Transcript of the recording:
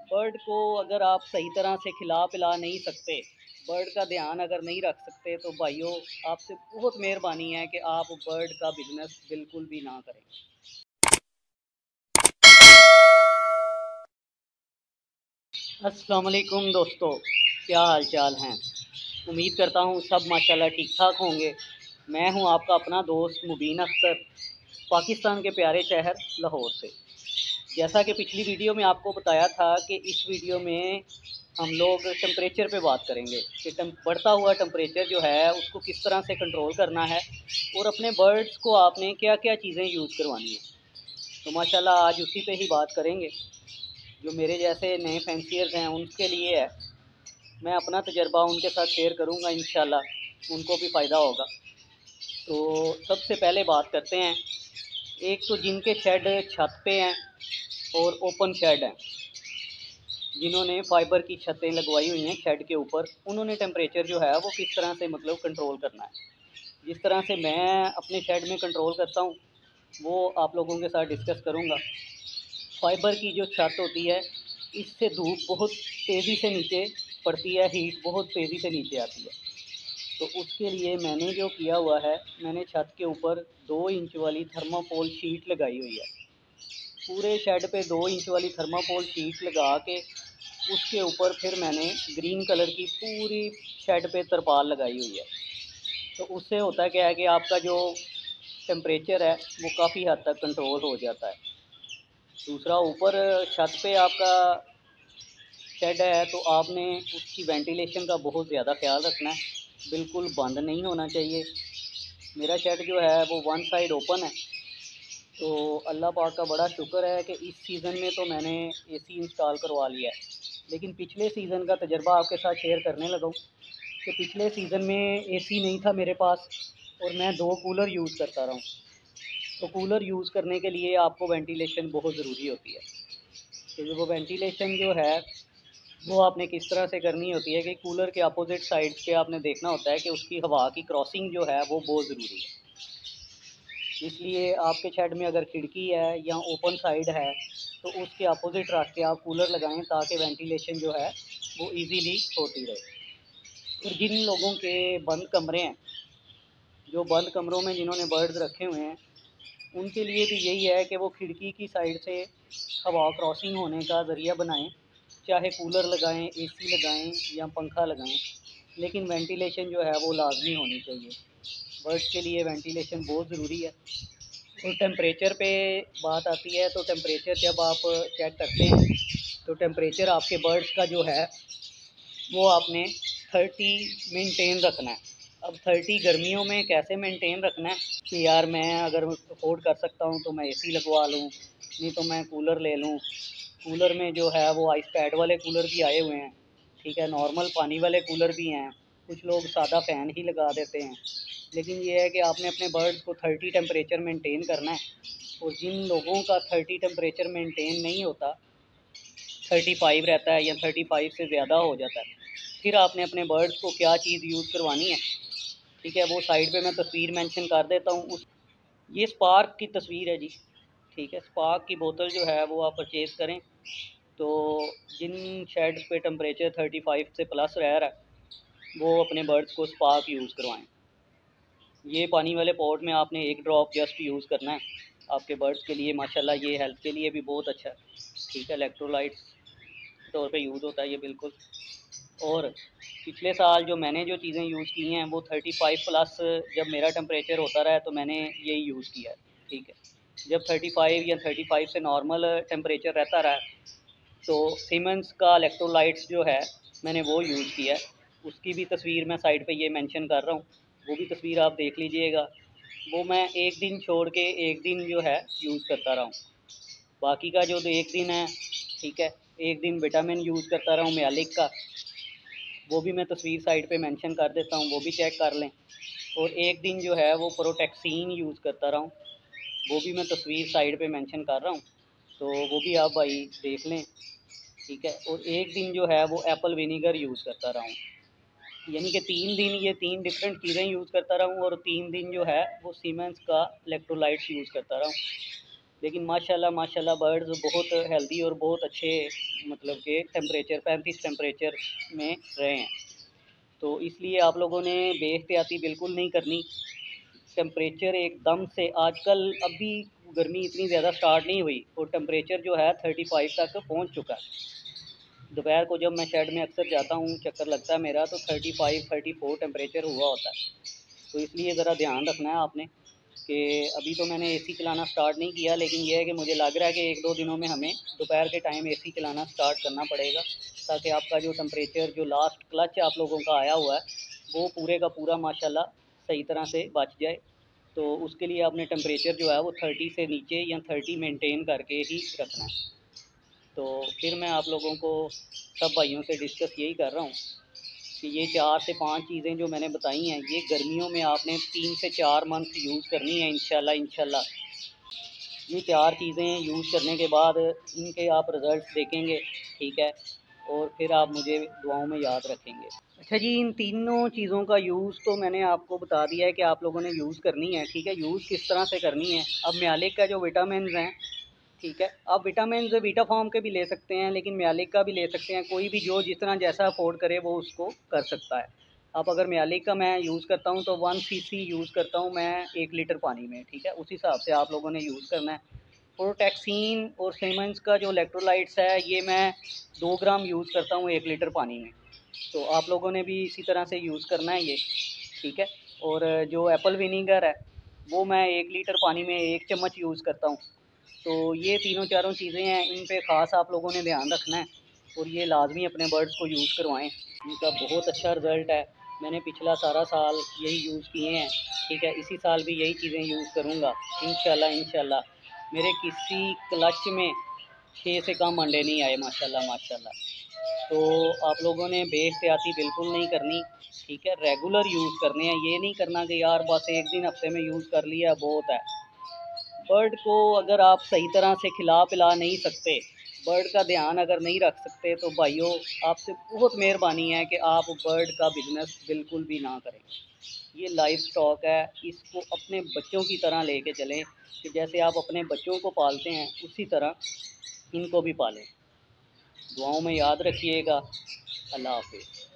Bird को अगर आप सही तरह से खिला पिला नहीं सकते, बर्ड का ध्यान अगर नहीं रख सकते, तो भाइयों आपसे बहुत मेहरबानी है कि आप बर्ड का बिजनेस बिल्कुल भी ना करें। अस्सलाम वालेकुम दोस्तों, क्या हाल चाल हैं। उम्मीद करता हूँ सब माशाल्लाह ठीक ठाक होंगे। मैं हूँ आपका अपना दोस्त मुबीन अख्तर, पाकिस्तान के प्यारे शहर लाहौर से। जैसा कि पिछली वीडियो में आपको बताया था कि इस वीडियो में हम लोग टेम्परेचर पे बात करेंगे कि बढ़ता हुआ टेम्परेचर जो है उसको किस तरह से कंट्रोल करना है और अपने बर्ड्स को आपने क्या क्या चीज़ें यूज़ करवानी है। तो माशाल्लाह आज उसी पे ही बात करेंगे। जो मेरे जैसे नए फैंसियर्स हैं उनके लिए है, मैं अपना तजर्बा उनके साथ शेयर करूंगा, इंशाल्लाह उनको भी फ़ायदा होगा। तो सबसे पहले बात करते हैं, एक तो जिनके शेड छत पे हैं और ओपन शेड हैं, जिन्होंने फाइबर की छतें लगवाई हुई हैं शेड के ऊपर, उन्होंने टेम्परेचर जो है वो किस तरह से मतलब कंट्रोल करना है। जिस तरह से मैं अपने शेड में कंट्रोल करता हूँ वो आप लोगों के साथ डिस्कस करूँगा। फाइबर की जो छत होती है, इससे धूप बहुत तेज़ी से नीचे पड़ती है, हीट बहुत तेज़ी से नीचे आती है। तो उसके लिए मैंने जो किया हुआ है, मैंने छत के ऊपर 2 इंच वाली थर्माकोल शीट लगाई हुई है। पूरे शेड पे 2 इंच वाली थर्माकोल शीट लगा के उसके ऊपर फिर मैंने ग्रीन कलर की पूरी शेड पे तरपाल लगाई हुई है। तो उससे होता है क्या है कि आपका जो टेम्परेचर है वो काफ़ी हद तक कंट्रोल हो जाता है। दूसरा, ऊपर छत पे आपका शेड है तो आपने उसकी वेंटिलेशन का बहुत ज़्यादा ख्याल रखना है, बिल्कुल बंद नहीं होना चाहिए। मेरा शेड जो है वो वन साइड ओपन है। तो अल्लाह पाक का बड़ा शुक्र है कि इस सीज़न में तो मैंने एसी इंस्टॉल करवा लिया है। लेकिन पिछले सीज़न का तजर्बा आपके साथ शेयर करने लगा हूँ कि पिछले सीज़न में एसी नहीं था मेरे पास और मैं 2 कूलर यूज़ करता रहा हूँ। तो कूलर यूज़ करने के लिए आपको वेंटिलेशन बहुत ज़रूरी होती है। तो वो वेंटिलेशन जो है वो आपने किस तरह से करनी होती है कि कूलर के अपोजिट साइड पे आपने देखना होता है कि उसकी हवा की क्रॉसिंग जो है वो बहुत ज़रूरी है। इसलिए आपके शेड में अगर खिड़की है या ओपन साइड है तो उसके अपोजिट रख के आप कूलर लगाएं ताकि वेंटिलेशन जो है वो इजीली होती रहे। और जिन लोगों के बंद कमरे हैं, जो बंद कमरों में जिन्होंने बर्ड्स रखे हुए हैं, उनके लिए भी यही है कि वो खिड़की की साइड से हवा क्रॉसिंग होने का ज़रिया बनाएं। चाहे कूलर लगाएं, एसी लगाएं या पंखा लगाएं, लेकिन वेंटिलेशन जो है वो लाजमी होनी चाहिए। बर्ड्स के लिए वेंटिलेशन बहुत ज़रूरी है। और टेम्परेचर पे बात आती है तो टेम्परेचर जब आप चेक करते हैं तो टेम्परेचर आपके बर्ड्स का जो है वो आपने 30 मेंटेन रखना है। अब 30 गर्मियों में कैसे मेंटेन रखना है कि यार मैं अगर अफोर्ड कर सकता हूँ तो मैं एसी लगवा लूँ, नहीं तो मैं कूलर ले लूँ। कूलर में जो है वो आइस पैड वाले कूलर भी आए हुए हैं, ठीक है, नॉर्मल पानी वाले कूलर भी हैं, कुछ लोग सादा फ़ैन ही लगा देते हैं। लेकिन ये है कि आपने अपने बर्ड्स को 30 टेम्परेचर मेंटेन करना है। और जिन लोगों का 30 टेम्परेचर मेंटेन नहीं होता, 35 रहता है या 35 से ज़्यादा हो जाता है, फिर आपने अपने बर्ड्स को क्या चीज़ यूज़ करवानी है, ठीक है, वो साइड पे मैं तस्वीर मेंशन कर देता हूँ। उस ये स्पार्क की तस्वीर है जी, ठीक है। स्पार्क की बोतल जो है वो आप परचेज़ करें। तो जिन शेड्स पे टेम्परेचर 35 से प्लस रह रहा है वो अपने बर्ड्स को स्पार्क यूज़ करवाएं। ये पानी वाले पॉट में आपने 1 ड्रॉप जस्ट यूज़ करना है। आपके बर्ड्स के लिए माशाल्लाह ये हेल्थ के लिए भी बहुत अच्छा है, ठीक है, इलेक्ट्रोलाइट्स के तौर पे यूज़ होता है ये बिल्कुल। और पिछले साल जो मैंने जो चीज़ें यूज़ की हैं वो 35 प्लस जब मेरा टेम्परेचर होता रहा है तो मैंने यही यूज़ किया है, ठीक है। जब 35 या 35 से नॉर्मल टेम्परेचर रहता रहा तो सीमेंस का इलेक्ट्रोलाइट्स जो है मैंने वो यूज़ किया है। उसकी भी तस्वीर मैं साइड पे ये मेंशन कर रहा हूँ, वो भी तस्वीर आप देख लीजिएगा। वो मैं एक दिन छोड़ के एक दिन जो है यूज़ करता रहा हूँ। बाकी का जो 1 दिन है, ठीक है, एक दिन विटामिन यूज़ करता रहा हूँ म्यालिक का, वो भी मैं तस्वीर साइड पे मेंशन कर देता हूँ, वो भी चेक कर लें। और एक दिन जो है वो प्रोटेक्सिन यूज़ करता रहा हूँ, वो भी मैं तस्वीर साइड पे मेंशन कर रहा हूँ, तो वो भी आप भाई देख लें, ठीक है। और एक दिन जो है वो एप्पल विनीगर यूज़ करता रहा हूँ, यानी कि 3 दिन ये 3 डिफरेंट चीज़ें यूज़ करता रहा हूँ और 3 दिन जो है वो सीमेंस का इलेक्ट्रोलाइट्स यूज़ करता रहा हूँ। लेकिन माशाल्लाह माशाल्लाह बर्ड्स बहुत हेल्दी और बहुत अच्छे मतलब के टेम्परेचर 35 टेम्परेचर में रहे हैं। तो इसलिए आप लोगों ने बेएहतियाती बिल्कुल नहीं करनी। टेम्परेचर एकदम से आजकल अभी गर्मी इतनी ज़्यादा स्टार्ट नहीं हुई और टेम्परेचर जो है 35 तक पहुंच चुका है। दोपहर को जब मैं शेड में अक्सर जाता हूँ, चक्कर लगता है मेरा, तो 35-34 टेम्परेचर हुआ होता है। तो इसलिए ज़रा ध्यान रखना है आपने कि अभी तो मैंने एसी चलाना स्टार्ट नहीं किया, लेकिन यह है कि मुझे लग रहा है कि 1-2 दिनों में हमें दोपहर के टाइम एसी चलाना स्टार्ट करना पड़ेगा, ताकि आपका जो टेम्परेचर जो लास्ट क्लच आप लोगों का आया हुआ है वो पूरे का पूरा माशाल्लाह सही तरह से बच जाए। तो उसके लिए आपने टेम्परेचर जो है वो 30 से नीचे या 30 मेंटेन करके ही रखना है। तो फिर मैं आप लोगों को सब भाइयों से डिस्कस यही कर रहा हूँ कि ये 4 से 5 चीज़ें जो मैंने बताई हैं, ये गर्मियों में आपने 3 से 4 मंथ यूज़ करनी है इंशाल्लाह। ये 4 चीज़ें यूज़ करने के बाद इनके आप रिज़ल्ट देखेंगे, ठीक है, और फिर आप मुझे दुआओं में याद रखेंगे। अच्छा जी, इन तीनों चीज़ों का यूज़ तो मैंने आपको बता दिया है कि आप लोगों ने यूज़ करनी है, ठीक है। यूज़ किस तरह से करनी है, अब म्यालिक का जो विटामिन हैं, ठीक है, आप विटामिन वीटा फॉर्म के भी ले सकते हैं, लेकिन म्यालिक का भी ले सकते हैं। कोई भी जो जिस तरह जैसा अफोर्ड करे वो उसको कर सकता है। आप अगर म्यालिक का मैं यूज़ करता हूँ तो 1 सीसी यूज़ करता हूँ मैं 1 लीटर पानी में, ठीक है। उस हिसाब से आप लोगों ने यूज़ करना है। प्रोटेक्सिन और सीमेंस का जो इलेक्ट्रोलाइट्स है, ये मैं 2 ग्राम यूज़ करता हूँ 1 लीटर पानी में। तो आप लोगों ने भी इसी तरह से यूज़ करना है ये, ठीक है। और जो एप्पल विनीगर है वो मैं 1 लीटर पानी में 1 चम्मच यूज़ करता हूँ। तो ये तीनों चारों चीज़ें हैं, इन पे ख़ास आप लोगों ने ध्यान रखना है और ये लाजमी अपने बर्ड्स को यूज़ करवाएं। इनका बहुत अच्छा रिज़ल्ट है। मैंने पिछला सारा साल यही यूज़ किए हैं, ठीक है। इसी साल भी यही चीज़ें यूज़ करूँगा इंशाल्लाह। मेरे किसी क्लच में 6 से कम अंडे नहीं आए माशाल्लाह। तो आप लोगों ने बेएहतियाती बिल्कुल नहीं करनी, ठीक है। रेगुलर यूज़ करने हैं, ये नहीं करना कि यार बस एक दिन हफ्ते में यूज़ कर लिया बहुत है। बर्ड को अगर आप सही तरह से खिला पिला नहीं सकते, बर्ड का ध्यान अगर नहीं रख सकते, तो भाइयों आपसे बहुत मेहरबानी है कि आप बर्ड का बिज़नेस बिल्कुल भी ना करें। ये लाइफ स्टॉक है, इसको अपने बच्चों की तरह लेके चलें कि जैसे आप अपने बच्चों को पालते हैं उसी तरह इनको भी पालें। दुआओं में याद रखिएगा। अल्लाह हाफ़िज़।